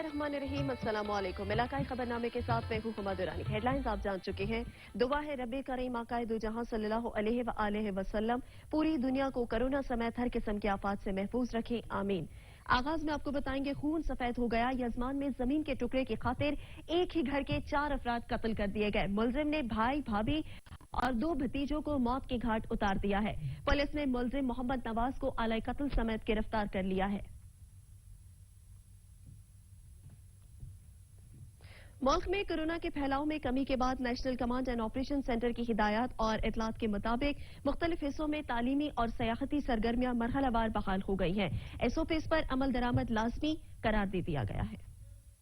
बिस्मिल्लाहिर्रहमानिर्रहीम, अस्सलाम वालेकुम। इलाकाई खबरनामे के साथ मैं हूं हुमा दुरानी। हेडलाइंस आप जान चुके हैं। दुआ है रब्बे करीम आकाए दो जहां सल्लल्लाहु अलैहि व आलिहि वसल्लम पूरी दुनिया को कोरोना समेत हर किस्म की आफात से महफूज रखें, आमीन। आगाज में आपको बताएंगे, खून सफेद हो गया। यजमान में जमीन के टुकड़े की खातिर एक ही घर के 4 अफराद कत्ल कर दिए गए। मुलजिम ने भाई, भाभी और 2 भतीजों को मौत के घाट उतार दिया है। पुलिस ने मुलजिम मोहम्मद नवाज को आला कत्ल समेत गिरफ्तार कर लिया है। मुल्क में कोरोना के फैलाव में कमी के बाद national command and operation centre की हिदायत और इतलात के मुताबिक मुख्तलिफ हिस्सों में तालीमी और सयाहती सरगर्मियां मरहलावार बहाल हो गई हैं। एसओपीज पर अमल दरामद लाजमी करार दे दिया गया है।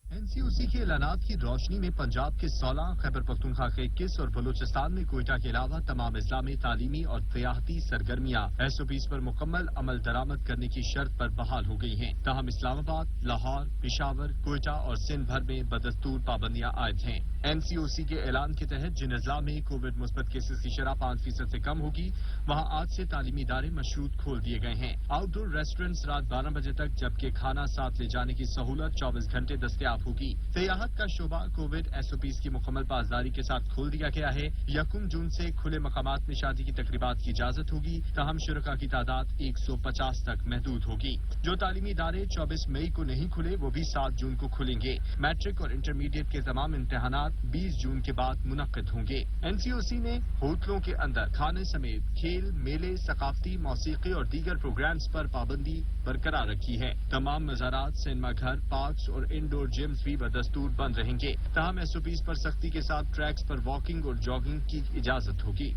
एनसीओसी के ऐलानात की रोशनी में पंजाब के 16, खैबर पख्तूनख्वा के 21 और बलूचिस्तान में कोयटा के अलावा तमाम अजला में तालीमी और सयाहती सरगर्मियां एसओपीज पर मुकम्मल अमल दरामद करने की शर्त पर बहाल हो गई हैं। ताहम इस्लामाबाद, लाहौर, पेशावर, कोयटा और सिंध भर में बदस्तूर पाबंदियां आयद हैं। एनसीओसी के ऐलान के तहत जिन अजला में कोविड मुस्बत केसेस की शरह 5% से कम होगी, वहां आज से तालीमी इदारे मशरूत खोल दिए गए हैं। आउटडोर रेस्टोरेंट्स रात 12 बजे तक, जबकि खाना साथ ले जाने की सहूलत 24 घंटे दस्तयाब होगी। सयाहत का शोबा कोविड एसओपीज की मुकम्मल पासदारी के साथ खोल दिया गया है। 1 जून से खुले मकामात में शादी की तकरीबात की इजाजत होगी, तहम शुरका की तादाद 150 तक महदूद होगी। जो तालीमी इदारे 24 मई को नहीं खुले, वो भी 7 जून को खुलेंगे। मैट्रिक और इंटरमीडिएट के तमाम इम्तहानात 20 जून के बाद मुनक्किद होंगे। एनसीओसी ने होटलों के अंदर खाने समेत खेल, मेले, सकाफती, मौसीकी और दीगर प्रोग्राम्स पर पाबंदी बरकरार रखी है। तमाम मज़ारात, सिनेमा घर, पार्क्स और इंडोर जिम्स भी बदस्तूर बंद रहेंगे। तमाम एसओपीज पर सख्ती के साथ ट्रैक्स पर वॉकिंग और जॉगिंग की इजाजत होगी।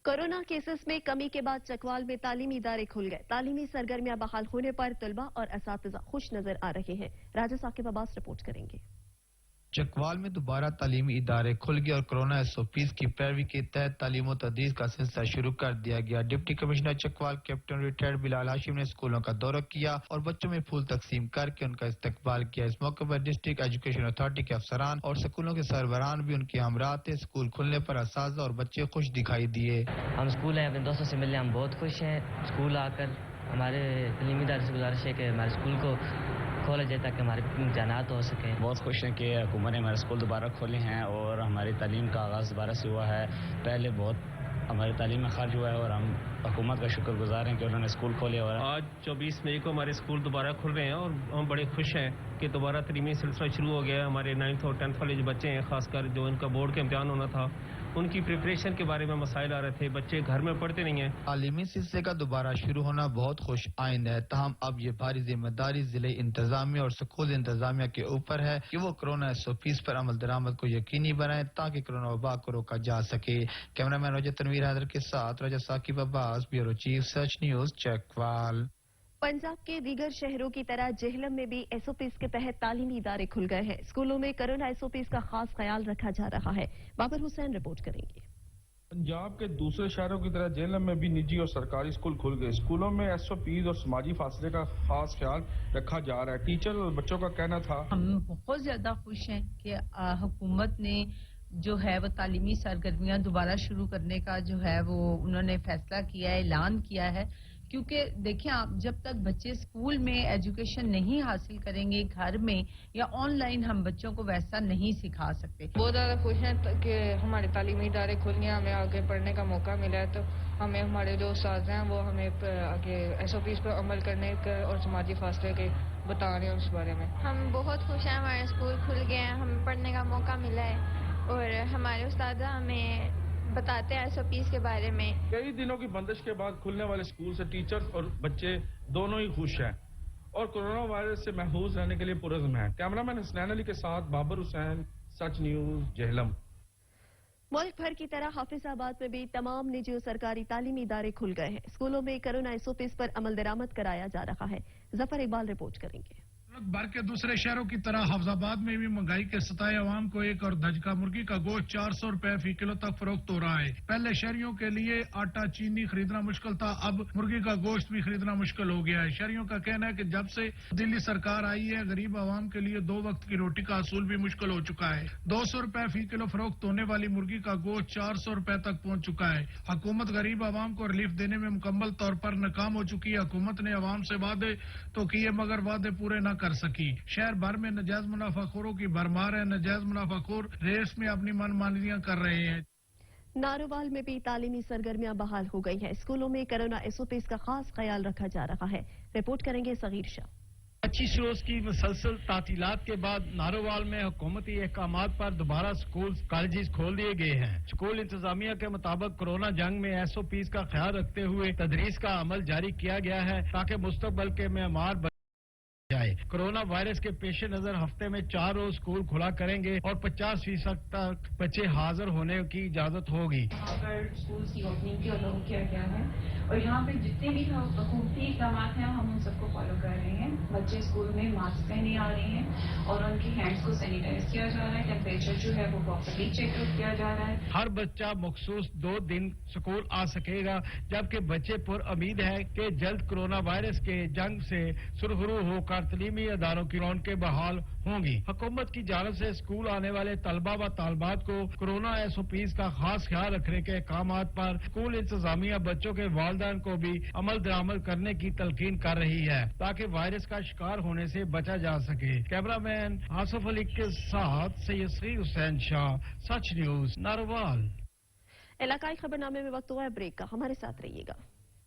कोरोना केसेस में कमी के बाद चकवाल में तालीमी इदारे खुल गए। तालीमी सरगर्मियां बहाल होने पर तलबा और असातिज़ा खुश नजर आ रहे हैं। राजा साकिब अब्बास रिपोर्ट करेंगे। चकवाल में दोबारा तालीमी इदारे खुल गए और कोरोना एसओपीज की पैरवी के तहत तालीम और तदरीस का सिलसिला शुरू कर दिया गया। Deputy commissioner Chakwal captain retired Bilal Hashim ने स्कूलों का दौरा किया और बच्चों में फूल तकसीम करके उनका इस्तकबाल किया। इस मौके पर डिस्ट्रिक्ट एजुकेशन अथॉरिटी के अफसरान और स्कूलों के सरबराहान भी उनके हमरा थे। स्कूल खुलने पर असातिज़ा और बच्चे खुश दिखाई दिए। हम स्कूल हैं, अपने दोस्तों से मिले, हम बहुत खुश हैं। स्कूल आकर हमारे तालीमी इदारे से गुजारिश है कि हमारे स्कूल को खोला जाए ताकि हमारे इम्तहानात हो सके। बहुत खुश हैं कि हुकूमत ने हमारे स्कूल दोबारा खोले हैं और हमारी तालीम का आगाज़ दोबारा से हुआ है। पहले बहुत हमारी तालीम में खर्च हुआ है और हम हुकूमत का शुक्रगुजार हैं कि उन्होंने स्कूल खोले। और आज 24 मई को हमारे स्कूल दोबारा खुल रहे हैं और हम बड़े खुश हैं कि दोबारा तालीमी सिलसिला शुरू हो गया है। हमारे 9th और 10th वाले जो बच्चे हैं, खासकर जो इनका बोर्ड का इम्तिहान होना था, उनकी प्रिपरेशन के बारे में मसाइल आ रहे थे। बच्चे घर में पढ़ते नहीं हैं। तालीमी सिलसिले का दोबारा शुरू होना बहुत खुश आइंद है। तहम अब ये भारी जिम्मेदारी जिले इंतजामिया और स्कूल इंतजामिया के ऊपर है कि वो कोरोना एसओपीज पर अमल दरामद को यकीनी बनाए ताकि कोरोना वबा को रोका जा सके। कैमरामैन रोजा तनवीर हैदर के साथ राजा साकिब अब्बास, ब्यूरो चीफ, सच न्यूज, चकवाल। पंजाब के दीगर शहरों की तरह जेहलम में भी एसओपीज के तहत तालीमी इदारे खुल गए हैं। स्कूलों में कोरोना एसओपीज का खास ख्याल रखा जा रहा है। बाबर हुसैन रिपोर्ट करेंगे। पंजाब के दूसरे शहरों की तरह जेहलम में भी निजी और सरकारी स्कूल खुल गए। स्कूलों में एसओपीज और समाजी फासले का खास ख्याल रखा जा रहा है। टीचर और बच्चों का कहना था, हम बहुत ज्यादा खुश हैं कि हुकूमत ने जो है वो तालीमी सरगर्मियां दोबारा शुरू करने का जो है वो उन्होंने फैसला किया है, ऐलान किया है। क्योंकि देखिए, आप जब तक बच्चे स्कूल में एजुकेशन नहीं हासिल करेंगे, घर में या ऑनलाइन, हम बच्चों को वैसा नहीं सिखा सकते। बहुत ज़्यादा खुश हैं कि हमारे तालीमी इदारे खुल गए, हमें आगे पढ़ने का मौका मिला है। तो हमें हमारे जो उस्ताद हैं वो हमें आगे एसओपीज पर अमल करने का और समाजी फासले के बता रहे हैं उस बारे में। हम बहुत खुश हैं, हमारे स्कूल खुल गए हैं, हमें पढ़ने का मौका मिला है और हमारे उस्ताद हमें बताते हैं एसओपीज के बारे में। कई दिनों की बंदिश के बाद खुलने वाले स्कूल से टीचर्स और बच्चे दोनों ही खुश हैं और कोरोना वायरस से महफूज रहने के लिए पुरज़्म हैं। कैमरामैन हसनैन अली के साथ बाबर हुसैन, सच न्यूज, जेहलम। मुल्क भर की तरह हाफिजाबाद में भी तमाम निजी और सरकारी तालीमी इदारे खुल गए हैं। स्कूलों में कोरोना एसओपीज पर अमल दरामद कराया जा रहा है। जफर इकबाल रिपोर्ट करेंगे। मुल्क भर के दूसरे शहरों की तरह हाफिजाबाद में भी महंगाई के सताए अवाम को एक और धजका मुर्गी का गोश्त 400 रुपए फी किलो तक फरोख्त हो रहा है। पहले शहरियों के लिए आटा, चीनी खरीदना मुश्किल था, अब मुर्गी का गोश्त भी खरीदना मुश्किल हो गया है। शहरियों का कहना है कि जब से दिल्ली सरकार आई है, गरीब आवाम के लिए 2 वक्त की रोटी का असूल भी मुश्किल हो चुका है। 200 रुपए फी किलो फरोख्त होने वाली मुर्गी का गोश्त 400 रुपए तक पहुंच चुका है। हुकूमत गरीब आवाम को रिलीफ देने में मुकम्मल तौर पर नाकाम हो चुकी है। हुकूमत ने आवाम से वादे तो किए मगर वादे पूरे न کر سکی. شہر بھر میں ناجائز منافع خوروں کی بھرمار ہے. ناجائز منافع خور ریس میں اپنی منمانیاں کر رہے ہیں. ناروال میں بھی تعلیمی سرگرمیاں بحال ہو گئی ہیں. اسکولوں میں کورونا SOPs کا خاص خیال رکھا جا رہا ہے. رپورٹ کریں گے صغیر شاہ. 25 روز کی مسلسل تعطیلات کے بعد ناروال میں حکومتی احکامات پر دوبارہ سکول کالجز کھول دیے گئے ہیں. سکول انتظامیہ کے مطابق کورونا جنگ میں SOPs کا خیال رکھتے ہوئے تدریس کا عمل جاری کیا گیا ہے تاکہ مستقبل کے معیار جائے. کورونا وائرس کے پیش نظر ہفتے میں 4 روز سکول کھلا کریں گے اور 50% تک بچے حاضر ہونے کی اجازت ہوگی. اسکول کی اوپننگ کی اور کیا گیا ہے اور یہاں پہ جتنے بھی حکومتی اقدامات ہیں ہم ان سب کو فالو کر رہے ہیں. بچے اسکول میں ماسک پہنے آ رہے ہیں اور ان کی ہینڈز کو سینیٹائز کیا جا رہا ہے. ٹیمپریچر جو ہے وہ پراپرلی چیک آؤٹ کیا جا رہا ہے. ہر بچہ مخصوص 2 دن سکول آ سکے گا جبکہ بچے پر امید ہے کہ جلد کورونا وائرس کے جنگ سے سرخرو ہو کر تعلیمی اداروں کی رونقیں بحال ہوں گی. حکومت کی جانب سے اسکول آنے والے طلبہ و طالبات کو کورونا SOPs کا خاص خیال رکھنے کے احکامات پر اسکول انتظامیہ بچوں کے والدین کو بھی عمل درآمد کرنے کی تلقین کر رہی ہے تاکہ وائرس کا شکار ہونے سے بچا جا سکے. کیمرہ مین آصف علی کے ساتھ سید صغیر حسین شاہ، سچ نیوز، ناروال. علاقائی خبر نامے میں وقت ہوا ہے بریک کا. ہمارے ساتھ رہیے گا.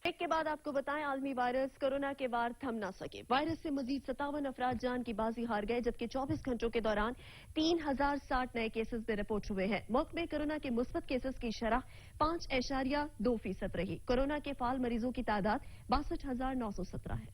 ایک کے بعد آپ کو بتائیں عالمی وائرس کورونا کے وار تھم نہ سکے. وائرس سے مزید 57 افراد جان کی بازی ہار گئے جبکہ 24 گھنٹوں کے دوران 3060 نئے کیسز بھی رپورٹ ہوئے ہیں. ملک میں کورونا کے مثبت کیسز کی شرح 5.2% رہی. کورونا کے فعال مریضوں کی تعداد 62,917 ہے.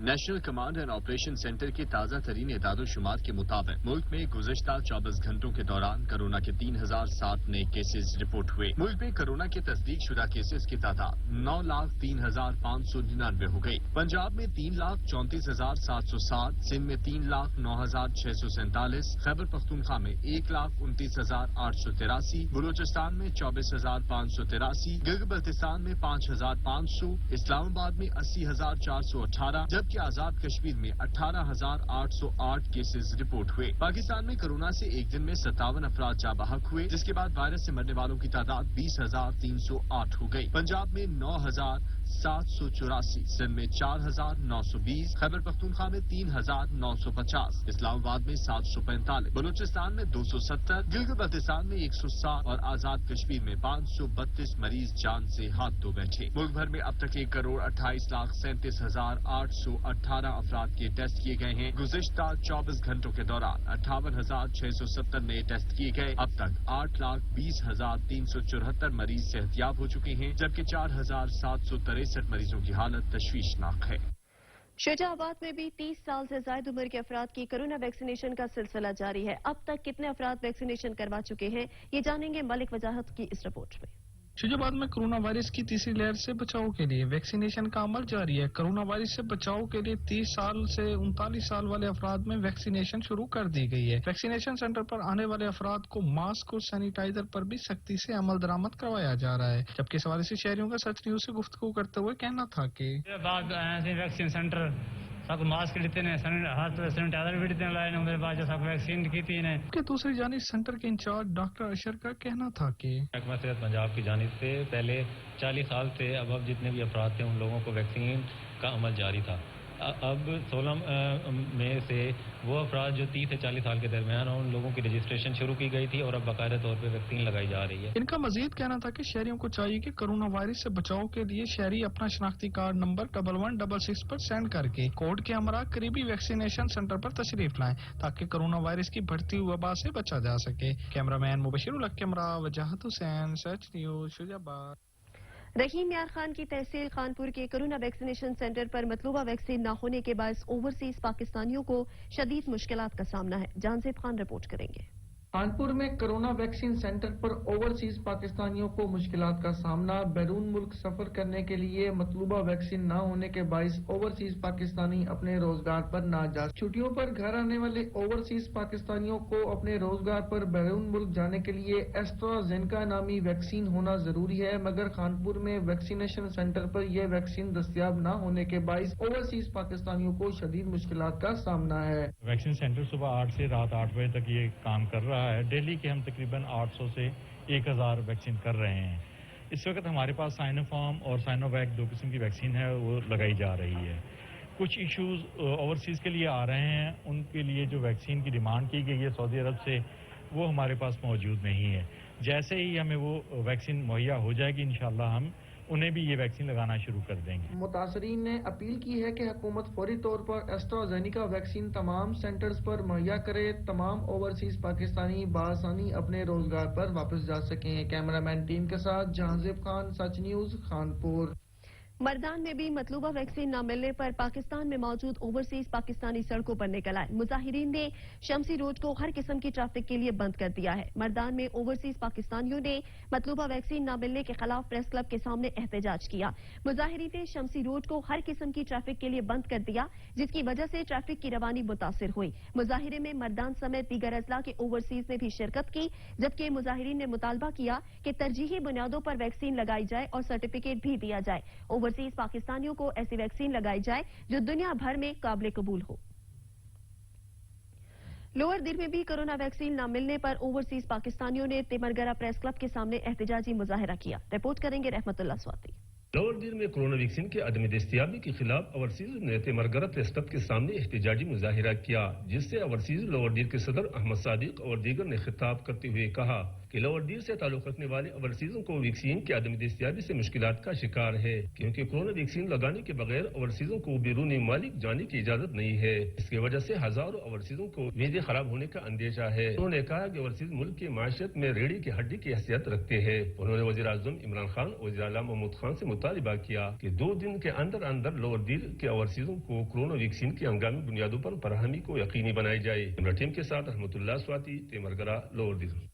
National command and operation centre کے تازہ ترین اعداد و شمار کے مطابق ملک میں گزشتہ 24 گھنٹوں کے دوران کورونا کے 3007 نئے کیسز رپورٹ ہوئے. ملک میں کورونا کے تصدیق شدہ کیسز کی تعداد 9,03,599 ہو گئی. پنجاب میں 3,34,707، سندھ میں 3,09,647، خیبر پختونخوا میں 1,29,883، بلوچستان میں 24,583، گلگت بلتستان میں 5,500، اسلام آباد میں 80,418، جبکہ آزاد کشمیر میں 18,808 کیسز رپورٹ ہوئے. پاکستان میں کورونا سے ایک دن میں 57 افراد جاں بحق ہوئے جس کے بعد وائرس سے مرنے والوں کی تعداد 20,308 ہو گئی. پنجاب میں 9,784، سندھ میں 4,920، خیبر پختونخوا میں 3,950، اسلام آباد میں 745، بلوچستان میں 270، گلگت بلتستان میں 107 اور آزاد کشمیر میں 532 مریض جان سے ہاتھ دھو بیٹھے. ملک بھر میں اب تک 1,28,37,818 افراد کے ٹیسٹ کیے گئے ہیں. گزشتہ 24 گھنٹوں کے دوران 58,670 نئے ٹیسٹ کیے گئے. اب تک 8,20,374 مریض صحتیاب ہو چکے ہیں جبکہ 4,763 مریضوں کی حالت تشویشناک ہے. شجاع آباد میں بھی 30 سال سے زائد عمر کے افراد کی کورونا ویکسینیشن کا سلسلہ جاری ہے. اب تک کتنے افراد ویکسینیشن کروا چکے ہیں یہ جانیں گے ملک وجاہت کی اس رپورٹ میں. شجاع آباد میں کورونا وائرس کی تیسری لہر سے بچاؤ کے لیے ویکسینیشن کا عمل جاری ہے. کورونا وائرس سے بچاؤ کے لیے 30 سال سے 39 سال والے افراد میں ویکسینیشن شروع کر دی گئی ہے. ویکسینیشن سینٹر پر آنے والے افراد کو ماسک اور سینیٹائزر پر بھی سختی سے عمل درآمد کروایا جا رہا ہے. جبکہ اس حوالے سے شہریوں کا سچ نیوز سے گفتگو کرتے ہوئے کہنا تھا کہ ویکسین سینٹر سب ماسک لیتے ہیں، ہاتھ سینیٹائزر بھی لیتے ہیں، لائن میرے پاس جو سب ویکسین کی تھی انہیں. کہ دوسری جانب سینٹر کے انچارج ڈاکٹر اشر کا کہنا تھا کہ محکمہ صحت پنجاب کی جانب سے پہلے 40 سال سے اب جتنے بھی افراد تھے ان لوگوں کو ویکسین کا عمل جاری تھا. اب 16 مئی سے وہ افراد جو 30 سے 40 سال کے درمیان ہیں ان لوگوں کی رجسٹریشن شروع کی گئی تھی اور اب باقاعدہ طور پہ ویکسین لگائی جا رہی ہے. ان کا مزید کہنا تھا کہ شہریوں کو چاہیے کہ کورونا وائرس سے بچاؤ کے لیے شہری اپنا شناختی کارڈ نمبر 1166 پر سینڈ کر کے کوڈ کے ہمراہ قریبی ویکسینیشن سینٹر پر تشریف لائیں تاکہ کورونا وائرس کی بڑھتی ہوئی وبا سے بچا جا سکے. کیمرہ مین مبشر الحق کیمرہ وجاہت حسین، سچ نیوز، شجاع آباد. رحیم یار خان کی تحصیل خانپور کے کورونا ویکسینیشن سینٹر پر مطلوبہ ویکسین نہ ہونے کے باعث اوورسیز پاکستانیوں کو شدید مشکلات کا سامنا ہے. جانزیب خان رپورٹ کریں گے. خانپور میں کورونا ویکسین سینٹر پر اوورسیز پاکستانیوں کو مشکلات کا سامنا. بیرون ملک سفر کرنے کے لیے مطلوبہ ویکسین نہ ہونے کے باعث اوورسیز پاکستانی اپنے روزگار پر نہ جا. چھٹیوں پر گھر آنے والے اوورسیز پاکستانیوں کو اپنے روزگار پر بیرون ملک جانے کے لیے ایسٹرازینکا نامی ویکسین ہونا ضروری ہے، مگر خانپور میں ویکسینیشن سینٹر پر یہ ویکسین دستیاب نہ ہونے کے باعث اوورسیز پاکستانیوں کو شدید مشکلات کا سامنا ہے. ویکسین سینٹر صبح 8 سے رات 8 بجے تک یہ کام کر رہا ہے. ڈیلی کے ہم تقریباً 800 سے 1000 ویکسین کر رہے ہیں. اس وقت ہمارے پاس سائنو فارم اور سائنو ویک 2 قسم کی ویکسین ہے وہ لگائی جا رہی ہے. کچھ ایشوز اوورسیز کے لیے آ رہے ہیں, ان کے لیے جو ویکسین کی ڈیمانڈ کی گئی ہے سعودی عرب سے وہ ہمارے پاس موجود نہیں ہے. جیسے ہی ہمیں وہ ویکسین مہیا ہو جائے گی انشاءاللہ ہم انہیں بھی یہ ویکسین لگانا شروع کر دیں گے. متاثرین نے اپیل کی ہے کہ حکومت فوری طور پر ایسٹرازینیکا ویکسین تمام سینٹرز پر مہیا کرے. تمام اوورسیز پاکستانی بآسانی اپنے روزگار پر واپس جا سکیں. کیمرامین ٹیم کے ساتھ جہانزیب خان, سچ نیوز, خانپور. مردان میں بھی مطلوبہ ویکسین نہ ملنے پر پاکستان میں موجود اوورسیز پاکستانی سڑکوں پر نکل آئے. مظاہرین نے شمسی روڈ کو ہر قسم کی ٹریفک کے لیے بند کر دیا ہے. مردان میں اوورسیز پاکستانیوں نے مطلوبہ ویکسین نہ ملنے کے خلاف پریس کلب کے سامنے احتجاج کیا. مظاہرین نے شمسی روڈ کو ہر قسم کی ٹریفک کے لیے بند کر دیا جس کی وجہ سے ٹریفک کی روانی متاثر ہوئی. مظاہرے میں مردان سمیت دیگر اضلاع کے اوورسیز نے بھی شرکت کی, جبکہ مظاہرین نے مطالبہ کیا کہ ترجیحی بنیادوں پر ویکسین لگائی جائے اور سرٹیفکیٹ بھی دیا جائے. اوورسیز پاکستانیوں کو ایسی ویکسین لگائی جائے جو دنیا بھر میں قابل قبول ہو. لوور دیر میں بھی کرونا ویکسین نہ ملنے پر اوورسیز پاکستانیوں نے تیمرگرہ پریس کلب کے سامنے احتجاجی مظاہرہ کیا. رپورٹ کریں گے رحمت اللہ سواتی. لوور دیر میں کرونا ویکسین کے عدم دستیابی کے خلاف اوورسیز نے تیمرگرہ پریس کلب کے سامنے احتجاجی مظاہرہ کیا, جس سے اوورسیز لوور دیر کے صدر احمد صادق اور دیگر نے خطاب کرتے ہوئے کہا کہ لوور دیر سے تعلق رکھنے والے اوورسیزوں کو ویکسین کے عدم دستیابی سے مشکلات کا شکار ہے, کیونکہ کرونا ویکسین لگانے کے بغیر اوورسیزوں کو بیرون ملک جانے کی اجازت نہیں ہے. اس کی وجہ سے ہزاروں اوورسیزوں کو ویزے خراب ہونے کا اندیشہ ہے. انہوں نے کہا کہ اوورسیز ملک کی معیشت میں ریڑھی کی ہڈی کی حیثیت رکھتے ہیں. انہوں نے وزیر اعظم عمران خان اور وزیر اعلیٰ محمود خان سے مطالبہ کیا کہ 2 دن کے اندر لوور دیر کے اوورسیزوں کو کرونا ویکسین کی ہنگامی بنیادوں پر فراہمی کو یقینی بنائی جائے. کیمرہ ٹیم کے ساتھ رحمت اللہ سواتی, تیمرگرہ, لوور دیر.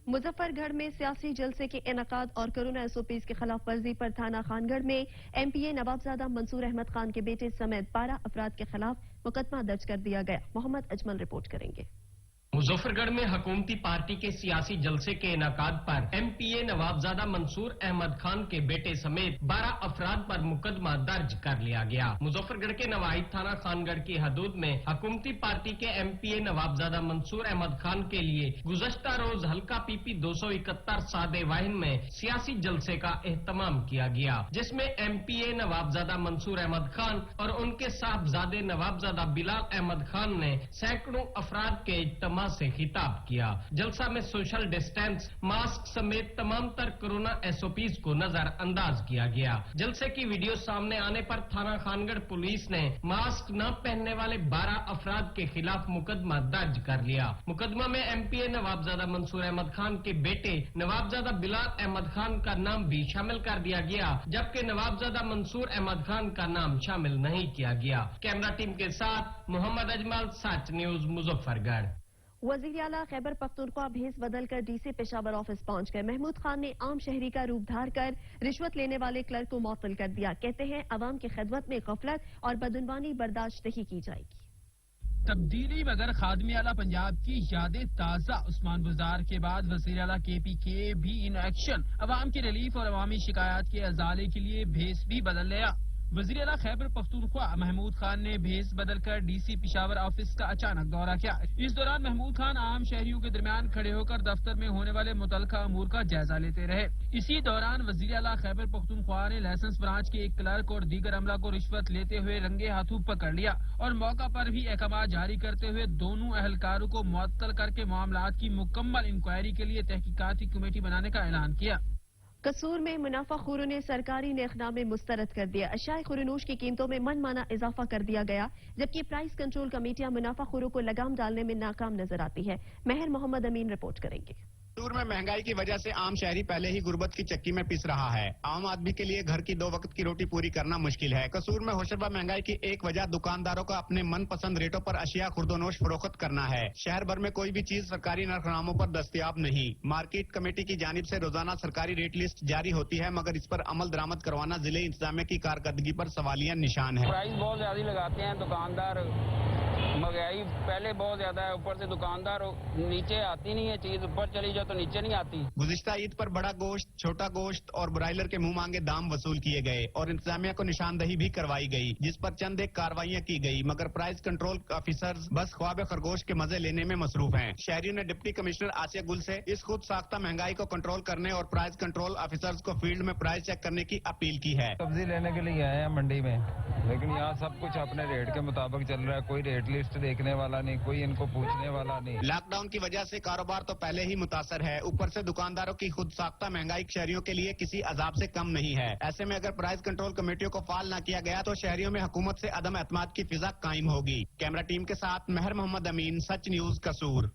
مظفر گڑھ میں سیاسی جلسے کے انعقاد اور کرونا SOPs کی خلاف ورزی پر تھانہ خان گڑھ میں MPA نوابزادہ منصور احمد خان کے بیٹے سمیت 12 افراد کے خلاف مقدمہ درج کر دیا گیا. محمد اجمل رپورٹ کریں گے. مظفر گڑھ میں حکومتی پارٹی کے سیاسی جلسے کے انعقاد پر MPA نوابزادہ منصور احمد خان کے بیٹے سمیت 12 افراد پر مقدمہ درج کر لیا گیا. مظفر گڑھ کے نواحد تھانہ خان گڑھ کی حدود میں حکومتی پارٹی کے MPA نوابزادہ منصور احمد خان کے لیے گزشتہ روز حلقہ PP 271 سادے واہن میں سیاسی جلسے کا اہتمام کیا گیا, جس میں MPA نوابزادہ منصور احمد خان اور ان کے صاحبزادے نوابزادہ بلال احمد خان نے سینکڑوں افراد کے اجتماع سے خطاب کیا. جلسہ میں سوشل ڈسٹینس, ماسک سمیت تمام تر کرونا SOPs کو نظر انداز کیا گیا. جلسے کی ویڈیو سامنے آنے پر تھانہ خان گڑھ پولیس نے ماسک نہ پہننے والے 12 افراد کے خلاف مقدمہ درج کر لیا. مقدمہ میں MPA نوابزادہ منصور احمد خان کے بیٹے نوابزادہ بلال احمد خان کا نام بھی شامل کر دیا گیا, جبکہ نوابزادہ منصور احمد خان کا نام شامل نہیں کیا گیا. کیمرہ ٹیم کے ساتھ محمد اجمل, سچ نیوز, مظفر گڑھ. وزیر اعلیٰ خیبر پختونخوا بھیس بدل کر DC پشاور آفس پہنچ گئے. محمود خان نے عام شہری کا روپ دھار کر رشوت لینے والے کلرک کو معطل کر دیا. کہتے ہیں عوام کی خدمت میں غفلت اور بدعنوانی برداشت نہیں کی جائے گی. تبدیلی مگر خادم اعلیٰ پنجاب کی یادیں تازہ. عثمان گزار کے بعد وزیر اعلیٰ KP کے بھی ان ایکشن. عوام کی ریلیف اور عوامی شکایات کے ازالے کے لیے بھیس بھی بدل لیا. وزیر اعلیٰ خیبر پختونخوا محمود خان نے بھیس بدل کر DC پشاور آفس کا اچانک دورہ کیا. اس دوران محمود خان عام شہریوں کے درمیان کھڑے ہو کر دفتر میں ہونے والے متعلقہ امور کا جائزہ لیتے رہے. اسی دوران وزیر اعلیٰ خیبر پختونخوا نے لائسنس برانچ کے ایک کلرک اور دیگر عملہ کو رشوت لیتے ہوئے رنگے ہاتھوں پکڑ لیا اور موقع پر بھی احکامات جاری کرتے ہوئے دونوں اہلکاروں کو معطل کر کے معاملات کی مکمل انکوائری کے لیے تحقیقاتی کمیٹی بنانے کا اعلان کیا. قصور میں منافع خوروں نے سرکاری نرخنامے مسترد کر دیا. اشیاء خورنوش کی قیمتوں میں من مانا اضافہ کر دیا گیا, جبکہ پرائس کنٹرول کمیٹیاں منافع خوروں کو لگام ڈالنے میں ناکام نظر آتی ہے. مہر محمد امین رپورٹ کریں گے. قصور میں مہنگائی کی وجہ سے عام شہری پہلے ہی غربت کی چکی میں پس رہا ہے. عام آدمی کے لیے گھر کی 2 وقت کی روٹی پوری کرنا مشکل ہے. قصور میں ہوشربا مہنگائی کی ایک وجہ دکانداروں کا اپنے من پسند ریٹوں پر اشیاء خوردونوش فروخت کرنا ہے. شہر بھر میں کوئی بھی چیز سرکاری نرخناموں پر دستیاب نہیں. مارکیٹ کمیٹی کی جانب سے روزانہ سرکاری ریٹ لسٹ جاری ہوتی ہے, مگر اس پر عمل درآمد کروانا ضلع انتظامیہ کی کارکردگی پر سوالیہ نشان ہے. پرائز بہت زیادہ لگاتے ہیں دکاندار, महंगाई पहले बहुत ज्यादा है, ऊपर से दुकानदार नीचे आती नहीं है चीज, ऊपर चली जाए तो नीचे नहीं आती। गुज़िश्ता ईद पर बड़ा गोश्त, छोटा गोश्त और ब्रायलर के मुंह मांगे दाम वसूल किए गए और इंतजामिया को निशानदही भी करवाई गई, जिस पर चंद एक कार्रवाइयां की गई, मगर प्राइस कंट्रोल ऑफिसर्स बस ख्वाब खरगोश के मजे लेने में मसरूफ हैं। शहरियों ने डिप्टी कमिश्नर आसिया गुल से इस खुद साख्ता महंगाई को कंट्रोल करने और प्राइस कंट्रोल ऑफिसर्स को फील्ड में प्राइस चेक करने की अपील की है। सब्जी लेने के लिए आए हैं मंडी में, लेकिन यहाँ सब कुछ अपने रेट के मुताबिक चल रहा है, कोई रेट लिस्ट देखने वाला नहीं, कोई इनको पूछने वाला नहीं। लॉकडाउन की वजह से कारोबार तो पहले ही मुतासर है, ऊपर से दुकानदारों की खुद साख्ता महंगाई शहरियों के लिए किसी अजाब से कम नहीं है। ऐसे में अगर प्राइस कंट्रोल कमेटियों को फाल न किया गया तो शहरियों में हुकूमत से अदम एतमाद की फिजा कायम होगी। कैमरा टीम के साथ महर मोहम्मद अमीन, सच न्यूज, कसूर।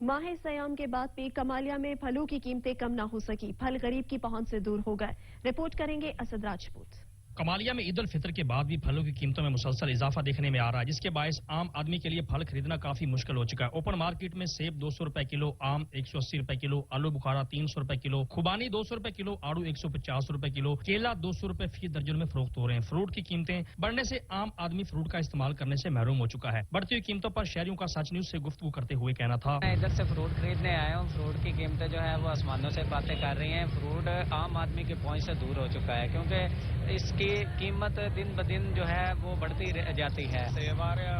माह सयाम के बाद भी कमालिया में फलों की कीमतें कम ना हो सकी, फल गरीब की पहुंच से दूर हो गए। रिपोर्ट करेंगे असद राजपूत। कमालिया में ईद उल फितर के बाद भी फलों की कीमतों में मुसलसल इजाफा देखने में आ रहा है, जिसके बायस आम आदमी के लिए फल खरीदना काफी मुश्किल हो चुका है। ओपन मार्केट में सेब 200 रुपए किलो, आम 180 रुपए किलो, आलू बुखारा 300 रुपए किलो, खुबानी 200 रुपए किलो, आड़ू 150 रुपए किलो, केला 200 रुपए फी दर्जन में फरोख्त हो रहे हैं। फ्रूट की कीमतें बढ़ने से आम आदमी फ्रूट का इस्तेमाल करने से महरूम हो चुका है। बढ़ती हुई कीमतों पर शहरियों का सच न्यूज से गुफ्तगू करते हुए कहना था, मैं इधर से फ्रूट खरीदने आया हूँ, फ्रूट की कीमतें जो है वो आसमानों से बातें कर रही हैं। फ्रूट आम आदमी के पहुंच से दूर हो चुका है, क्योंकि इसकी कीमत दिन ब दिन जो है वो बढ़ती जाती है। सेब आ रहा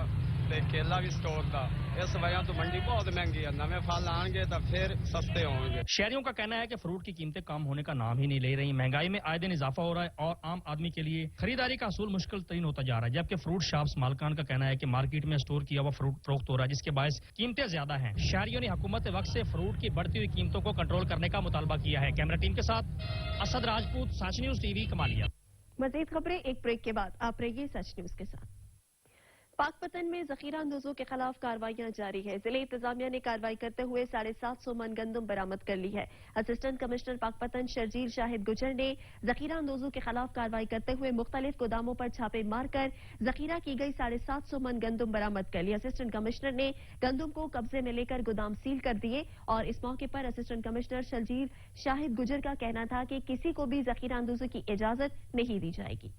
है, केला भी स्टोर का, इस वजह तो मंडी बहुत महंगी है, नए फल आएंगे तो फिर सस्ते होंगे। शहरियों का कहना है कि फ्रूट की कीमतें कम होने का नाम ही नहीं ले रही। महंगाई में आए दिन इजाफा हो रहा है और आम आदमी के लिए खरीदारी का असूल मुश्किल तरीन होता जा रहा है, जबकि फ्रूट शॉप्स मालकान का कहना है कि मार्केट में स्टोर किया हुआ फ्रूट फरोख्त हो रहा है, जिसके बायस कीमतें ज्यादा हैं। शहरियों ने हुकूमत वक्त से फ्रूट की बढ़ती हुई कीमतों को कंट्रोल करने का मुतालबा किया है। कैमरा टीम के साथ असद राजपूत, सच न्यूज टीवी, कमालिया। मजीद खबरें एक ब्रेक के बाद, आप रहिए सच न्यूज के साथ। पाकपतन में जखीरा अंदोजों के खिलाफ कार्रवाइयां जारी है। जिले इंतजामिया ने कार्रवाई करते हुए 750 मन गंदम बरामद कर ली है। असिस्टेंट कमिश्नर पाकपतन शर्जील शाहिद गुजर ने जखीरा अंदोजों के खिलाफ कार्रवाई करते हुए मुख्तलिफ गोदामों पर छापे मारकर जखीरा की गई 750 मन गंदम बरामद कर ली। असिस्टेंट कमिश्नर ने गंदम को कब्जे में लेकर गोदाम सील कर दिए और इस मौके पर असिस्टेंट कमिश्नर शर्जील शाहिद गुजर का कहना था कि किसी को भी जखीरा अंदोजों की इजाजत नहीं दी जाएगी।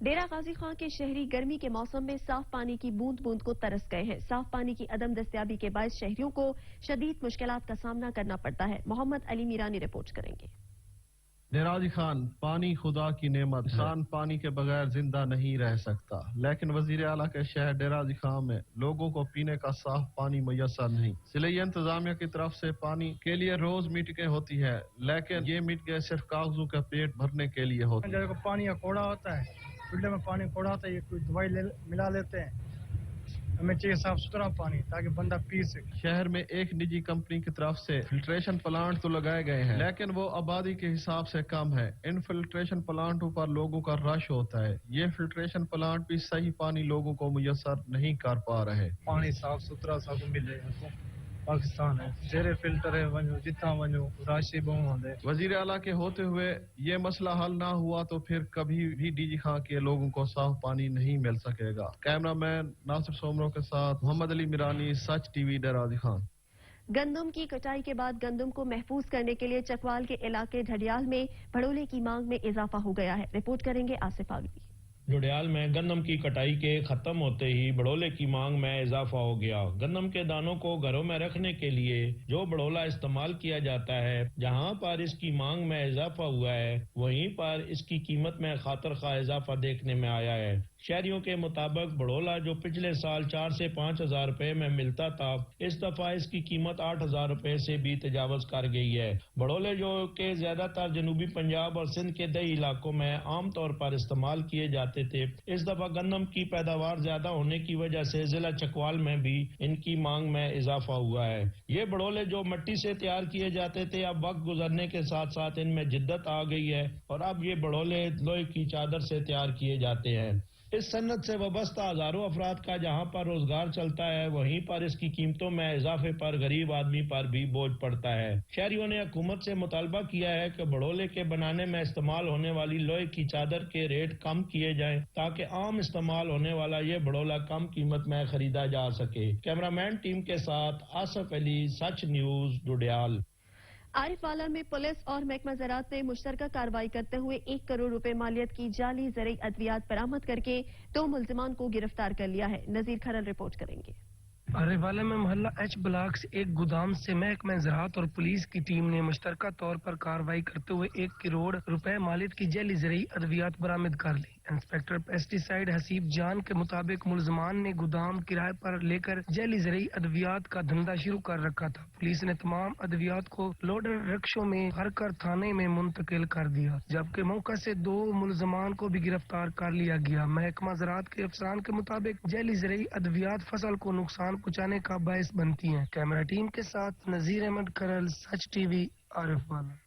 डेरा गाजी खां के शहरी गर्मी के मौसम में साफ पानी की बूंद बूंद को तरस गए हैं। साफ पानी की अदम दस्तयाबी के बायस शहरियों को शदीद मुश्किलात का सामना करना पड़ता है। मोहम्मद अली मीरानी रिपोर्ट करेंगे। डेराजी खान, पानी खुदा की नेमत, इंसान पानी के बगैर जिंदा नहीं रह सकता, लेकिन वजीर आला के शहर डेराजी खान में लोगों को पीने का साफ पानी मुयसर नहीं। इसलिए इंतजामिया की तरफ से पानी के लिए रोज मीटिंगें होती है, लेकिन ये मीटिंगें सिर्फ कागजों का पेट भरने के लिए होती है। पानी का कोड़ा होता है, फिल्टर में पानी कोड़ा होता है, ये कोई दवाई मिला लेते हैं। हमें चाहिए साफ सुथरा पानी ताकि बंदा पी सके। शहर में एक निजी कंपनी की तरफ से फिल्ट्रेशन प्लांट तो लगाए गए हैं, लेकिन वो आबादी के हिसाब से कम है। इन फिल्ट्रेशन प्लांटों पर लोगों का रश होता है। ये फिल्ट्रेशन प्लांट भी सही पानी लोगों को मुयसर नहीं कर पा रहे। पानी साफ सुथरा सब मिले पाकिस्तान है, जेरे फिल्टर है, वनो जितना वनो राशि बहु होंगे। वजीर आला के होते हुए ये मसला हल ना हुआ तो फिर कभी भी डीजी खां के लोगों को साफ पानी नहीं मिल सकेगा। कैमरामैन नासिर सोमरो के साथ मोहम्मद अली मीरानी, सच टीवी, डेराजी खान। गंदम की कटाई के बाद गंदम को महफूज करने के लिए चकवाल के इलाके ढडियाल में भड़ोले की मांग में इजाफा हो गया है। रिपोर्ट करेंगे आसिफ आगवी। ढडियाल में गंदम की कटाई के खत्म होते ही बड़ोले की मांग में इजाफा हो गया। गंदम के दानों को घरों में रखने के लिए जो बड़ोला इस्तेमाल किया जाता है, जहां पर इसकी मांग में इजाफा हुआ है, वहीं पर इसकी कीमत में खातर खा इजाफा देखने में आया है। शहरियों के मुताबिक बड़ोला जो पिछले साल 4 से 5 हजार रुपए में मिलता था, इस दफा इसकी कीमत 8 हजार रुपए से भी तजावज कर गई है। बड़ोले जो के ज्यादातर जनूबी पंजाब और सिंध के दही इलाकों में आमतौर पर इस्तेमाल किए जाते थे, इस दफा गंदम की पैदावार ज्यादा होने की वजह से जिला चकवाल में भी इनकी मांग में इजाफा हुआ है। ये बड़ोले जो मिट्टी से तैयार किए जाते थे, अब वक्त गुजरने के साथ साथ इनमें जिद्दत आ गई है और अब ये बड़ोले लोहे की चादर से तैयार किए जाते हैं। इस सन्नत से वाबस्ता हजारों अफराद का जहां पर रोजगार चलता है, वहीं पर इसकी कीमतों में इजाफे पर गरीब आदमी पर भी बोझ पड़ता है। शहरियों ने हुकूमत से मुतालबा किया है कि बड़ोले के बनाने में इस्तेमाल होने वाली लोहे की चादर के रेट कम किए जाएं, ताकि आम इस्तेमाल होने वाला ये बड़ोला कम कीमत में खरीदा जा सके। कैमरामैन टीम के साथ आसिफ अली, सच न्यूज, ढडियाल। आरिफ वाला में पुलिस और महकमा ज़राअत ने मुश्तरका कार्रवाई करते हुए 1 करोड़ रुपए मालियत की जाली ज़रई अद्वियात बरामद करके 2 मुल्जिमान को गिरफ्तार कर लिया है। नजीर खरल रिपोर्ट करेंगे। अरेवाला में मोहल्ला एच ब्लॉक से एक गोदाम से महकमा ज़राअत और पुलिस की टीम ने मुश्तरका तौर पर कार्रवाई करते हुए 1 करोड़ रुपए मालियत की जाली ज़रई अद्वियात बरामद कर ली। इंस्पेक्टर पेस्टिसाइड हसीब जान के मुताबिक मुल्जमान ने गोदाम किराए पर लेकर जाली ज़रई अद्वियात का धंधा शुरू कर रखा था। पुलिस ने तमाम अद्वियात को लोडर रिक्शों में भरकर थाने में मुंतकिल कर दिया, जबकि मौका से 2 मुल्जमान को भी गिरफ्तार कर लिया गया। महकमा ज़राअत के अफसरान के मुताबिक जाली ज़रई अद्वियात फसल को नुकसान पहुँचाने का बायस बनती हैं। कैमरा टीम के साथ नजीर अहमद करल, सच टीवी, आरिफ वाला।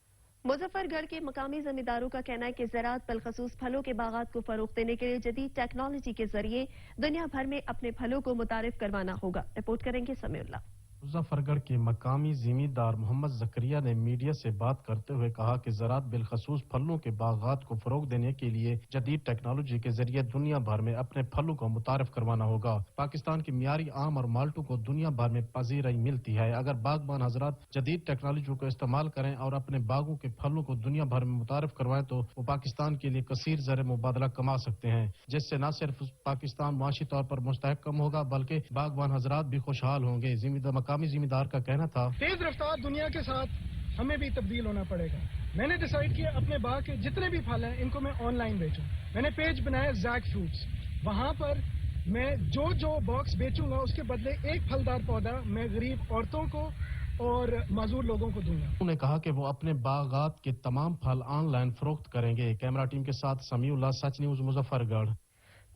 मुजफ्फरगढ़ के मकामी जमींदारों का कहना है कि ज़राअत बिलखसूस फलों के बागात को फरोख्त देने के लिए जदीद टेक्नोलॉजी के जरिए दुनिया भर में अपने फलों को मुतारिफ करवाना होगा। रिपोर्ट करेंगे समीउल्लाह। मुजफ्फरगढ़ के मकामी जिम्मेदार मोहम्मद जकरिया ने मीडिया से बात करते हुए कहा कि ज़राअत बिलखसूस फलों के बागात को फरोग देने के लिए जदीद टेक्नोलॉजी के जरिए दुनिया भर में अपने फलों को मुतारिफ करवाना होगा। पाकिस्तान की मियारी आम और माल्टों को दुनिया भर में पजीराई मिलती है। अगर बागबान हजरात जदीद टेक्नोलॉजी को इस्तेमाल करें और अपने बागों के फलों को दुनिया भर में मुतारिफ करवाएं तो वो पाकिस्तान के लिए कसीर ज़र मुबादला कमा सकते हैं, जिससे न सिर्फ पाकिस्तान माशी तौर पर मुस्तहकम होगा बल्कि बागबान हजरात भी खुशहाल होंगे। मकामी जिम्मेदार का कहना था, तेज रफ्तार दुनिया के साथ हमें भी तब्दील होना पड़ेगा। मैंने डिसाइड किया अपने बाग के जितने भी फल हैं इनको मैं ऑनलाइन बेचूं। मैंने पेज बनाया जैक फ्रूट्स, वहां पर मैं जो बॉक्स बेचूंगा उसके बदले एक फलदार पौधा मैं गरीब औरतों को और माजूर लोगों को दूंगा। उन्होंने कहा कि वो अपने बागात के तमाम फल ऑनलाइन फरोख्त करेंगे। कैमरा टीम के साथ समीउल्लाह, सच न्यूज, मुजफ्फरगढ़।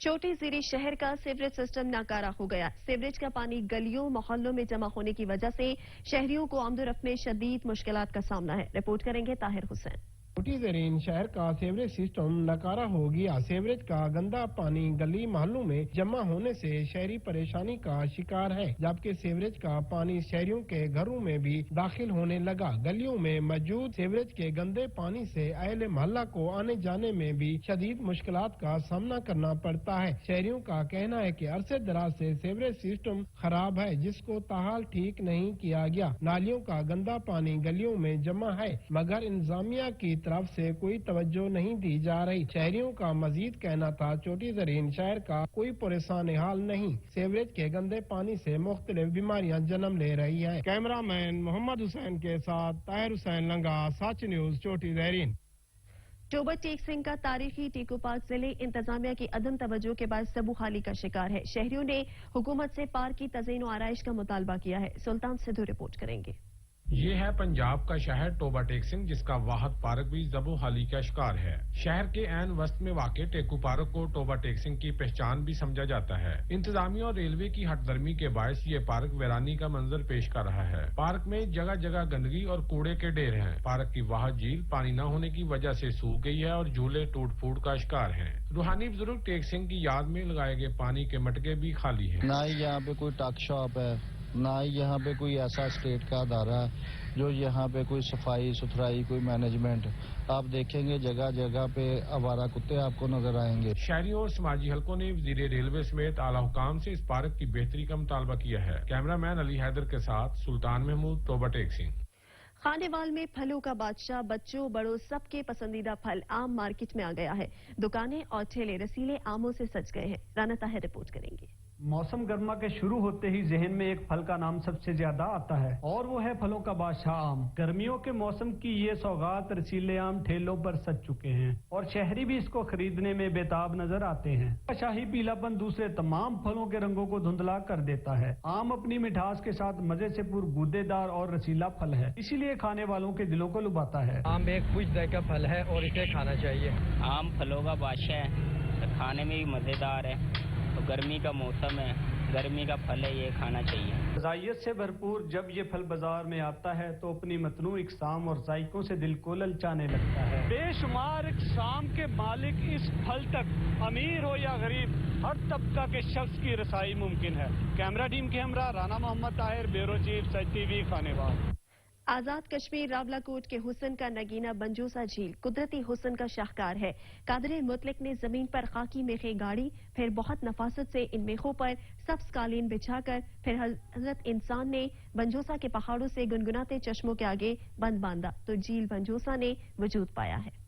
छोटी जीरी शहर का सीवरेज सिस्टम नाकारा हो गया। सीवरेज का पानी गलियों मोहल्लों में जमा होने की वजह से शहरियों को आमदोरफ्त में शदीद मुश्किलात का सामना है। रिपोर्ट करेंगे ताहिर हुसैन। छोटी ज़रीन शहर का सीवरेज सिस्टम नकारा हो गया। सीवरेज का गंदा पानी गली मोहल्लों में जमा होने से शहरी परेशानी का शिकार है, जबकि सीवरेज का पानी शहरियों के घरों में भी दाखिल होने लगा। गलियों में मौजूद सीवरेज के गंदे पानी से अहले मोहल्ला को आने जाने में भी शदीद मुश्किलात का सामना करना पड़ता है। शहरियों का कहना है कि अरसे दराज से सीवरेज सिस्टम खराब है, जिसको ताहाल ठीक नहीं किया गया। नालियों का गंदा पानी गलियों में जमा है, मगर इंतजामिया की तरफ से कोई तवज्जो नहीं दी जा रही। शहरियों का मजीद कहना था, छोटी ज़रीन शहर का कोई परेशान हाल नहीं, सीवरेज के गंदे पानी से मुख्तलिफ बीमारियां जन्म ले रही है। कैमरामैन मोहम्मद हुसैन के साथ ताहिर हुसैन लंगा, सच न्यूज, छोटी ज़रीन। टोबर टेक सिंह का तारीखी टीको पार्क जिले इंतजामिया की अदम तवज्जो के बाद सबूहाली का शिकार है। शहरियों ने हुकूमत से पार्क की तज़ीन व आराइश का मुतालबा किया है। सुल्तान सिद्धू रिपोर्ट करेंगे। ये है पंजाब का शहर टोबा टेक सिंह, जिसका वाहद पार्क भी जबोहाली का शिकार है। शहर के ऐन वस्त में वाक़े टेकू पार्क को टोबा टेक सिंह की पहचान भी समझा जाता है। इंतजामिया और रेलवे की हटदर्मी के बायस ये पार्क वीरानी का मंजर पेश कर रहा है। पार्क में जगह जगह गंदगी और कूड़े के ढेर हैं। पार्क की वाहद झील पानी न होने की वजह से सूख गई है और झूले टूट फूट का शिकार हैं। रूहानी बुजुर्ग टेक सिंह की याद में लगाए गए पानी के मटके भी खाली है। ना ही यहाँ पे कोई टक शॉप है, ना ही यहाँ पे कोई ऐसा स्टेट का अदारा जो यहाँ पे कोई सफाई सुथराई, कोई मैनेजमेंट। आप देखेंगे जगह जगह पे आवारा कुत्ते आपको नजर आएंगे। शहरियों और समाजी हलकों ने वजीर रेलवे समेत आला हुकाम से इस पार्क की बेहतरी का मुतालबा किया है। कैमरामैन अली हैदर के साथ सुल्तान महमूद, टोबा टेक सिंह। खानेवाल में फलों का बादशाह बच्चों बड़ों सबके पसंदीदा फल आम मार्केट में आ गया है। दुकानें और ठेले रसीले आमों से सज गए हैं। राना ताहिर रिपोर्ट करेंगे। मौसम गर्मा के शुरू होते ही जहन में एक फल का नाम सबसे ज्यादा आता है और वो है फलों का बादशाह आम। गर्मियों के मौसम की ये सौगात रसीले आम ठेलों पर सज चुके हैं और शहरी भी इसको खरीदने में बेताब नजर आते हैं। शाही पीलापन दूसरे तमाम फलों के रंगों को धुंधला कर देता है। आम अपनी मिठास के साथ मजे से पुर गूदेदार और रसीला फल है, इसीलिए खाने वालों के दिलों को लुभाता है। आम एक खुश दिल का फल है और इसे खाना चाहिए। आम फलों का बादशाह है, खाने में भी मजेदार है। तो गर्मी का मौसम है, गर्मी का फल है, ये खाना चाहिए। ग़िज़ाइयत से भरपूर जब ये फल बाजार में आता है तो अपनी मतनू इक़साम और जायकों से दिल को ललचाने लगता है। बेशुमार इक़साम के मालिक इस फल तक अमीर हो या गरीब हर तबका के शख्स की रसाई मुमकिन है। कैमरा टीम के हमरा राना मोहम्मद ताहिर, ब्यूरो चीफ, सच टीवी, खानेवाल। आजाद कश्मीर रावलाकोट के हुस्न का नगीना बंजूसा झील कुदरती हुस्न का शाहकार है। कादर मुतलिक ने जमीन पर खाकी मेखे गाड़ी, फिर बहुत नफासत से इन मेखों पर सब्ज कालीन बिछाकर फिर हजरत इंसान ने बंजूसा के पहाड़ों से गुनगुनाते चश्मों के आगे बंद बांधा तो झील बंजूसा ने वजूद पाया है।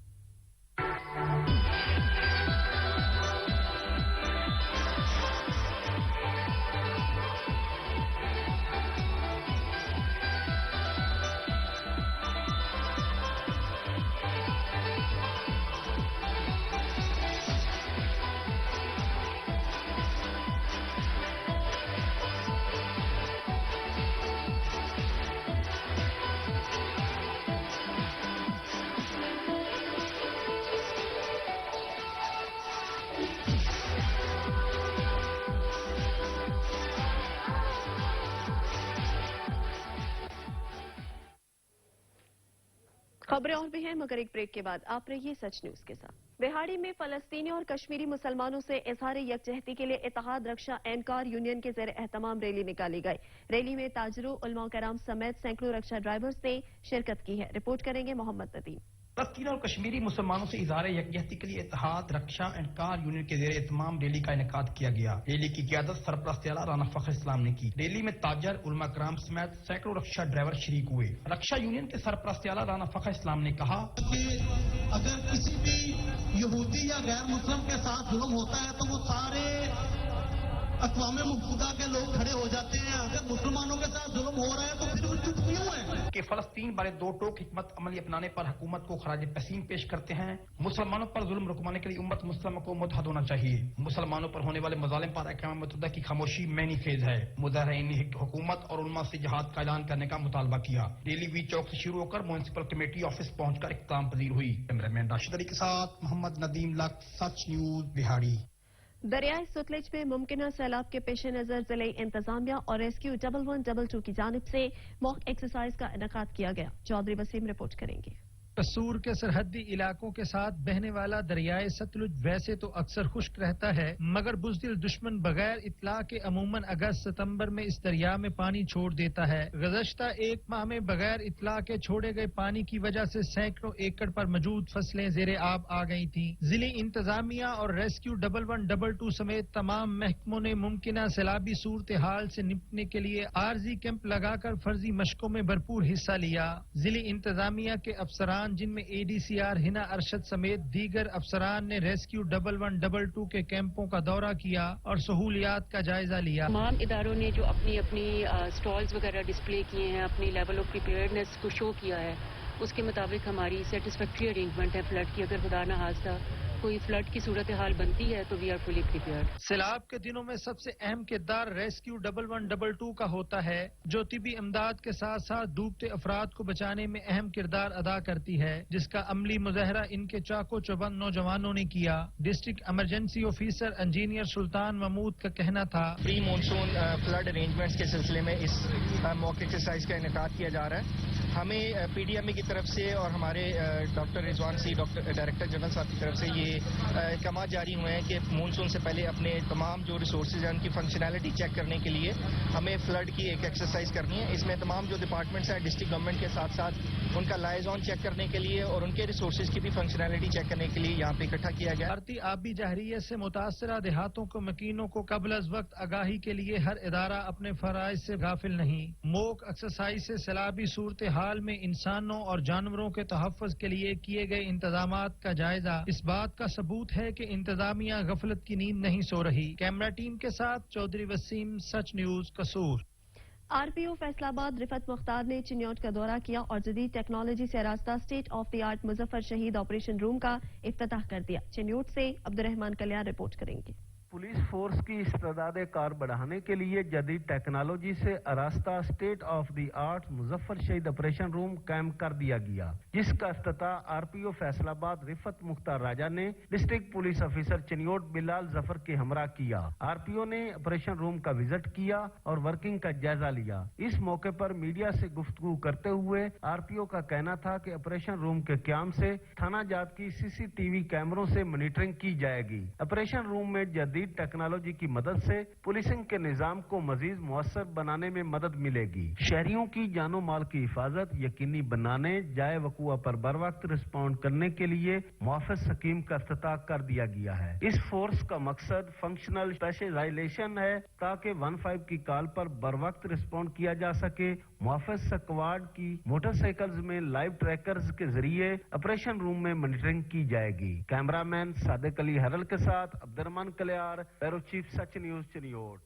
खबरें और भी हैं मगर एक ब्रेक के बाद आप रहिए सच न्यूज के साथ। बिहाड़ी में फलस्तीनी और कश्मीरी मुसलमानों से इजहार यकजहती के लिए इत्तेहाद रक्षा एहकार यूनियन के ज़ेर एहतमाम रैली निकाली गई। रैली में ताजरों, उलमा कराम समेत सैकड़ों रक्षा ड्राइवर्स ने शिरकत की है। रिपोर्ट करेंगे मोहम्मद नदीम। फलस्तीन और कश्मीरी मुसलमानों से इजहार यकजहती के लिए इत्तेहाद रक्षा एहकार यूनियन के ज़ेर एहतमाम रैली का इनेकाद किया गया। रैली की क़यादत सरपरस्त आला राना फखर इस्लाम ने की। रैली में ताजर, उलमा कराम समेत सैकड़ों रक्षा ड्राइवर शरीक हुए। रक्षा यूनियन के सरपरस्त आला राना फखर इस्लाम ने कहा कि अगर किसी भी यहूदी या गैर मुस्लिम के साथ जुल्म होता है तो वो सारे अक़वामे मुत्तहिदा के लोग खड़े हो जाते हैं। अगर मुसलमानों के साथ जुल्म हो रहा है तो फिर वो चुप क्यों है? कि फलस्तीन बारे दो टोक हिकमत अमली अपनाने पर हुकूमत को खराज तहसीन पेश करते हैं। मुसलमानों पर जुल्म रुकवाने के लिए उम्मत मुस्लिम को मुतहद होना चाहिए। मुसलमानों पर होने वाले मजालिम पर अक़वाम मुत्तहिदा की खामोशी मैनी खेज है। मुजाहिरीन ने हुकूमत और उलमा से जिहाद का ऐलान करने का मुतालबा किया। रैली वी चौक से शुरू होकर म्युनिसिपल कमेटी ऑफिस पहुंचकर इख्तिताम पजीर हुई। कैमरामैन राशिद अली के साथ मोहम्मद नदीम लक, सच न्यूज बिहाड़ी। दरियाई सतलुज में मुमकिन सैलाब के पेश नजर जिले इंतजामिया और रेस्क्यू 1112 की जानिब से मॉक एक्सरसाइज का इनेकाद किया गया। चौधरी वसीम रिपोर्ट करेंगे। कसूर के सरहदी इलाकों के साथ बहने वाला दरियाए सतलुज वैसे तो अक्सर खुश्क रहता है, मगर बुज़दिल दुश्मन बगैर इत्तला के अमूमन अगस्त सितंबर में इस दरिया में पानी छोड़ देता है। गुज़श्ता एक माह में बगैर इत्तला के छोड़े गए पानी की वजह से सैकड़ों एकड़ पर मौजूद फसलें ज़ेरे आब आ गई थी। जिले इंतजामिया और रेस्क्यू 1112 समेत तमाम महकमों ने मुमकिन सैलाबी सूरत हाल से निपटने के लिए आर्जी कैंप लगाकर फर्जी मशकों में भरपूर हिस्सा लिया। जिले इंतजामिया के अफसरान जिनमें एडीसीआर हिना अरशद समेत दीगर अफसरान ने रेस्क्यू 1112 के कैंपों का दौरा किया और सहूलियात का जायजा लिया। तमाम इदारों ने जो अपनी अपनी स्टॉल्स वगैरह डिस्प्ले किए हैं, अपनी लेवल ऑफ प्रिपेयर्डनेस को शो किया है, उसके मुताबिक हमारी सेटिस्फैक्ट्री अरेंजमेंट है। फ्लड की अगर खुदा न खास्ता कोई फ्लड की सूरत हाल बनती है तो वी आर फुली प्रिपेयर्ड। सैलाब के दिनों में सबसे अहम किरदार रेस्क्यू 1112 का होता है, जो तिबी इमदाद के साथ साथ डूबते अफराद को बचाने में अहम किरदार अदा करती है, जिसका अमली मुजाहरा इनके चाको चौबंद नौजवानों ने किया। डिस्ट्रिक्ट इमरजेंसी ऑफिसर इंजीनियर सुल्तान महमूद का कहना था, प्री मानसून फ्लड अरेंजमेंट्स के सिलसिले में इस मॉक एक्सरसाइज का इनेकाद किया जा रहा है। हमें पीडीएमए की तरफ से और हमारे डॉक्टर रिजवान सी डायरेक्टर जनरल साहब की तरफ से ये अहकाम जारी हुए हैं कि मानसून से पहले अपने तमाम जो रिसोर्सेज हैं उनकी फंक्शनैलिटी चेक करने के लिए हमें फ्लड की एक एक्सरसाइज करनी है। इसमें तमाम जो डिपार्टमेंट्स हैं डिस्ट्रिक्ट गवर्नमेंट के साथ साथ उनका लाइजॉन चेक करने के लिए और उनके रिसोर्सेज की भी फंक्शनैलिटी चेक करने के लिए यहाँ पे इकट्ठा किया गया। भारतीय आबी जहरीत से मुतासरा देहातों को मकीनों को कबल अज वक्त आगाही के लिए हर इदारा अपने फराइज से गाफिल नहीं। मॉक एक्सरसाइज से सैलाबी सूरत हाल में इंसानों और जानवरों के तहफ़्फ़ुज़ के लिए किए गए इंतजामात का जायजा इस बात का सबूत है कि इंतजामिया गफलत की नींद नहीं सो रही। कैमरा टीम के साथ चौधरी वसीम, सच न्यूज, कसूर। आरपीओ फैसलाबाद रिफत मुख्तार ने चिन्योट का दौरा किया और जदीद टेक्नोलॉजी से आरास्ता state of the art Muzaffar Shaheed operation room का इफ्तिताह कर दिया। चिन्योट से अब्दुर्रहमान कल्याण रिपोर्ट करेंगे। पुलिस फोर्स की इस्तेदाद कार बढ़ाने के लिए जदीद टेक्नोलॉजी से आरास्ता state of the art Muzaffar Shaheed operation room कायम कर दिया गया, जिसका इफ्तिताह आरपीओ फैसलाबाद रिफत मुख्तार राजा ने district police officer Chiniot Bilal Zafar के हमरा किया। आरपीओ ने ऑपरेशन रूम का विजिट किया और वर्किंग का जायजा लिया। इस मौके पर मीडिया से गुफ्तगू करते हुए आरपीओ का कहना था कि ऑपरेशन रूम के क्याम से थाना जात की सीसीटीवी कैमरों से मॉनिटरिंग की जाएगी। ऑपरेशन रूम में जदीद جدید ٹیکنالوجی کی مدد سے پولیسنگ کے نظام کو مزید مؤثر بنانے میں مدد ملے گی۔ شہریوں کی جان و مال کی حفاظت یقینی بنانے، جائے وقوع پر بر وقت رسپونڈ کرنے کے لیے محافظ اسکیم کا افتتاح کر دیا گیا ہے۔ اس فورس کا مقصد فنکشنل اسپیشلائزیشن ہے تاکہ 15 کی کال پر بر وقت رسپونڈ کیا جا سکے۔ محافظ سکواڈ کی موٹر سائیکلز میں لائیو ٹریکرز کے ذریعے آپریشن روم میں مانیٹرنگ کی جائے گی۔ کیمرہ مین صادق علی ہرل کے ساتھ عبدالرحمان کلیار، بیورو چیف سچ نیوز چنیوٹ۔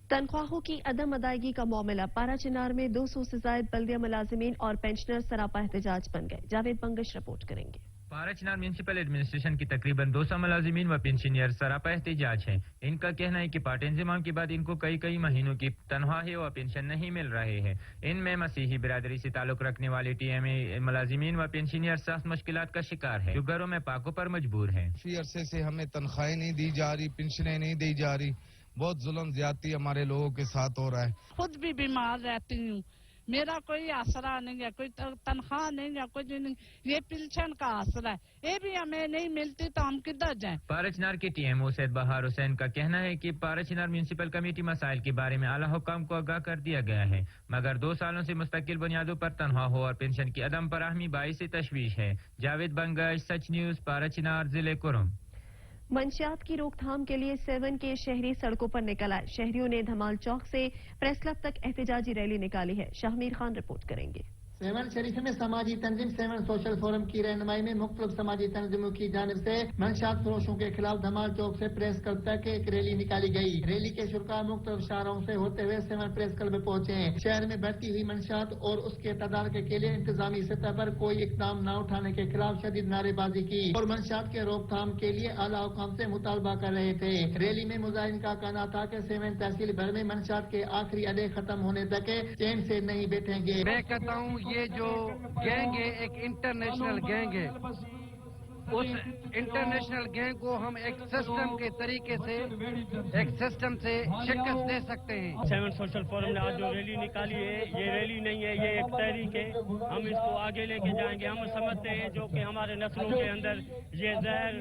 تنخواہوں کی عدم ادائیگی کا معاملہ پارا چنار میں 200 سے زائد بلدیہ ملازمین اور پینشنر سراپا احتجاج بن گئے۔ جاوید بنگش رپورٹ کریں گے۔ پارا چنار میونسپل ایڈمنسٹریشن کی تقریباً 200 ملازمین و پنشنر سراپا احتجاج ہیں۔ ان کا کہنا ہے کہ پارٹ انضمام کے بعد ان کو کئی مہینوں کی تنخواہ و پنشن نہیں مل رہے ہیں۔ ان میں مسیحی برادری سے تعلق رکھنے والے ٹی ایم اے ملازمین و پنشنر سخت مشکلات کا شکار ہیں، جو گھروں میں پاکوں پر مجبور ہیں۔ کافی عرصے سے ہمیں تنخواہیں نہیں دی جا رہی، پنشنیں نہیں دی جا رہی، بہت ظلم زیادتی ہمارے لوگوں کے ساتھ ہو رہا ہے۔ خود بھی بیمار رہتی ہوں، میرا کوئی آسرا نہیں ہے، کوئی تنخواہ نہیں ہے، کوئی نہیں، یہ پنشن کا آسرا ہے، یہ بھی ہمیں نہیں ملتی تو ہم کدھر جائیں۔ پارا چنار کے ٹی ایم او سید بہار حسین کا کہنا ہے کہ پارا چنار میونسپل کمیٹی مسائل کے بارے میں اعلیٰ حکام کو آگاہ کر دیا گیا ہے، مگر 2 سالوں سے مستقل بنیادوں پر تنخواہوں اور پنشن کی عدم فراہمی باعث تشویش ہے۔ جاوید بنگش، سچ نیوز، پارا چنار، ضلع کرم۔ منشیات کی روک تھام کے لیے 7 کے شہری سڑکوں پر نکل آئے۔ شہریوں نے دھمال چوک سے پریس کلب تک احتجاجی ریلی نکالی ہے۔ شاہمیر خان رپورٹ کریں گے۔ 7 شریف میں سماجی تنظیم 7 سوشل فورم کی رہنمائی میں مختلف سماجی تنظیموں کی جانب سے منشیات فروشوں کے خلاف دھمال چوک سے پریس کلب تک ایک ریلی نکالی گئی۔ ریلی کے شرکاء مختلف شاہراہوں سے ہوتے ہوئے 7 پریس کلب میں پہنچے ہیں۔ شہر میں بڑھتی ہوئی منشیات اور اس کے تدارک کے لیے انتظامی سطح پر کوئی اقدام نہ اٹھانے کے خلاف شدید نعرے بازی کی اور منشیات کے روک تھام کے لیے اعلیٰ حکام سے مطالبہ کر رہے تھے۔ ریلی میں مظاہرین کا کہنا تھا کہ 7 تحصیل بھر میں منشیات کے آخری اڈے ختم ہونے تک چین سے نہیں بیٹھیں گے۔ میں کہتا ہوں یہ جو گینگ ہے ایک انٹرنیشنل گینگ ہے، اس انٹرنیشنل گینگ کو ہم ایک سسٹم کے طریقے سے ایک سسٹم سے شکست دے سکتے ہیں۔ 7 سوشل فورم نے آج جو ریلی نکالی ہے، یہ ریلی نہیں ہے، یہ ایک تحریک ہے۔ ہم اس کو آگے لے کے جائیں گے۔ ہم سمجھتے ہیں جو کہ ہمارے نسلوں کے اندر یہ زہر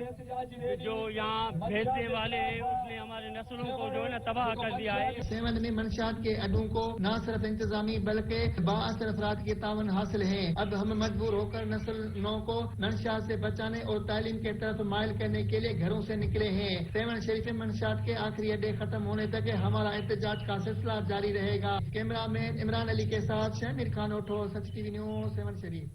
جو یہاں بھیجنے والے ہیں، اس نے ہمارے نسلوں کو جو ہے نا تباہ کر دیا ہے۔ 7 میں منشیات کے اڈوں کو نہ صرف انتظامی بلکہ بااثر افراد کے تعاون حاصل ہے۔ اب ہم مجبور ہو کر نسل نو کو منشیات سے بچانے اور تعلیم کے طرف مائل کرنے کے لیے گھروں سے نکلے ہیں۔ 7 شریف منشیات کے آخری اڈے ختم ہونے تک ہمارا احتجاج کا سلسلہ جاری رہے گا۔ کیمرہ مین عمران علی کے ساتھ شاہمیر خان اوٹھو، سچ ٹی وی نیوز، 7 شریف۔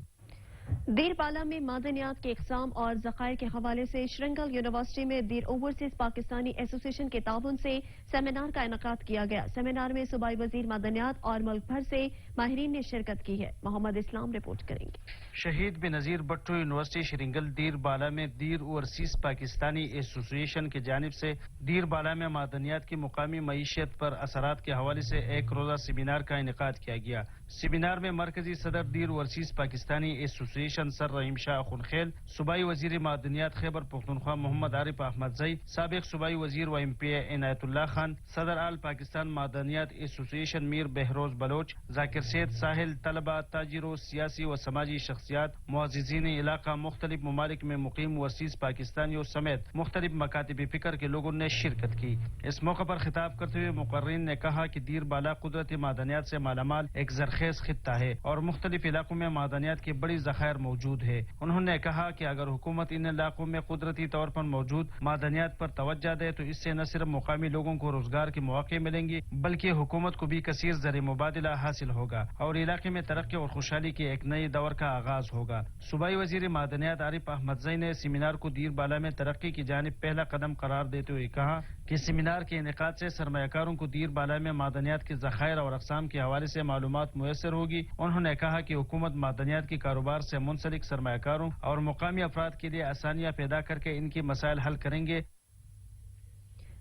دیر بالا میں معدنیات کے اقسام اور ذخائر کے حوالے سے شرنگل یونیورسٹی میں دیر اوورسیز پاکستانی ایسوسی ایشن کے تعاون سے سیمینار کا انعقاد کیا گیا۔ سیمینار میں صوبائی وزیر معدنیات اور ملک بھر سے ماہرین نے شرکت کی ہے۔ محمد اسلام رپورٹ کریں گے۔ شہید بنظیر بھٹو یونیورسٹی شرنگل دیر بالا میں دیر اوورسیز پاکستانی ایسوسی ایشن کی جانب سے دیر بالا میں معدنیات کی مقامی معیشت پر اثرات کے حوالے سے ایک روزہ سیمینار کا انعقاد کیا گیا۔ سیمینار میں مرکزی صدر دیر اوورسیز پاکستانی ایسوسی ایشن سر رحیم شاہ خنخیل، صوبائی وزیر معدنیات خیبر پختونخوا محمد عارف احمد زئی، سابق صوبائی وزیر و ایم پی اے عنایت اللہ خان، صدر آل پاکستان معدنیات ایسوسی ایشن میر بہروز بلوچ، ذاکر سید ساحل، طلبہ، تاجروں، سیاسی و سماجی شخصیات، معززین علاقہ، مختلف ممالک میں مقیم اوورسیز پاکستانیوں سمیت مختلف مکاتب فکر کے لوگوں نے شرکت کی۔ اس موقع پر خطاب کرتے ہوئے مقررین نے کہا کہ دیر بالا قدرتی معدنیات سے مالا مال ایک زرخیز خطہ ہے اور مختلف علاقوں میں معدنیات کی بڑی ذخائر موجود ہے۔ انہوں نے کہا کہ اگر حکومت ان علاقوں میں قدرتی طور پر موجود معدنیات پر توجہ دے تو اس سے نہ صرف مقامی لوگوں کو روزگار کے مواقع ملیں گے بلکہ حکومت کو بھی کثیر زر مبادلہ حاصل ہوگا اور علاقے میں ترقی اور خوشحالی کے ایک نئے دور کا آغاز ہوگا۔ صوبائی وزیر معدنیات عارف احمد زئی نے سیمینار کو دیر بالا میں ترقی کی جانب پہلا قدم قرار دیتے ہوئے کہا کہ سیمینار کے انعقاد سے سرمایہ کاروں کو دیر بالا میں معدنیات کے ذخائر اور اقسام کے حوالے سے معلومات میسر ہوگی۔ انہوں نے کہا کہ حکومت معدنیات کے کاروبار سے منسلک سرمایہ کاروں اور مقامی افراد کے لیے آسانیاں پیدا کر کے ان کے مسائل حل کریں گے۔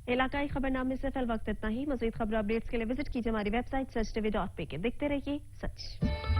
علاقائی خبر نامے سے فی الوقت اتنا ہی۔ مزید خبر اپڈیٹس کے لیے وزٹ کیجیے ہماری ویب سائٹ searchtv.pk۔ دیکھتے رہیے سچ۔